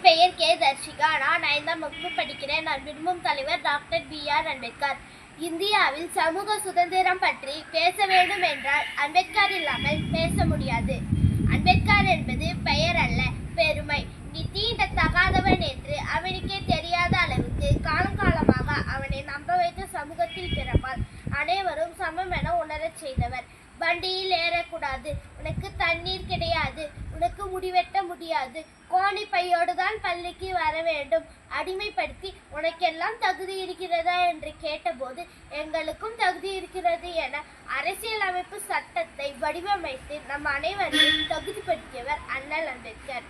என் பெயர் கே தர்ஷிகா. நான் 5ஆம் வகுப்பு படிக்கிறேன். நான் விரும்பும் தலைவர் டாக்டர் B.R. அம்பேத்கர். இந்தியாவில் சமூக சுதந்திரம் பற்றி பேச வேண்டும் என்றால் அம்பேத்கர் இல்லாமல் பேச முடியாது. அம்பேத்கர் என்பது பெயர் அல்ல, பெருமை. நீ தீண்டத்தகாதவன் என்று அவனுக்கே தெரியாத அளவுக்கு காலங்காலமாக அவனை நம்ப வைத்த சமூகத்தில் பிறப்பால் அனைவரும் சமம் என உணரச் செய்தவர். வண்டியில் ஏறக்கூடாது, உனக்கு தண்ணீர் கிடையாது, உனக்கு முடிவெட்ட முடியாது, கோணி பையோடு தான் பள்ளிக்கு வர வேண்டும், அடிமைப்படுத்தி உனக்கெல்லாம் தகுதி இருக்கிறதா என்று கேட்டபோது எங்களுக்கும் தகுதி இருக்கிறது என அரசியலமைப்பு சட்டத்தை வடிவமைத்து நம் அனைவரையும் தகுதிப்படுத்தியவர் அண்ணல் அம்பேத்கர்.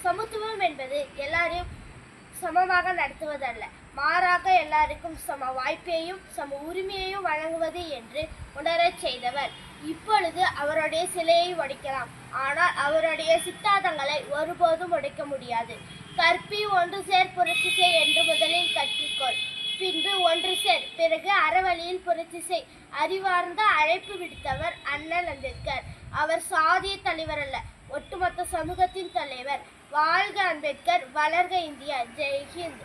சமத்துவம் என்பது எல்லாரையும் சமமாக நடத்துவதல்ல, மாறாக எல்லாருக்கும் சம வாய்ப்பையும் சம உரிமையையும் வழங்குவது என்று உணரச் செய்தவர். இப்பொழுது அவருடைய சிலையை உடைக்கலாம், ஆனால் அவருடைய சித்தாந்தங்களை ஒருபோதும் உடைக்க முடியாது. கற்பி ஒன்று சேர் புரட்சி செய் என்று முதலில் கற்றுக்கொள், பின்பு ஒன்று சேர், பிறகு அறவழியில் புரட்சி செய். அறிவார்ந்த அழைப்பு விடுத்தவர் அண்ணல் அம்பேத்கர். அவர் சாதிய தலைவர் அல்ல, ஒட்டுமொத்த சமூகத்தின் தலைவர். வாழ்க அம்பேத்கர், வளர்க இந்தியா. ஜெய் ஹிந்த்.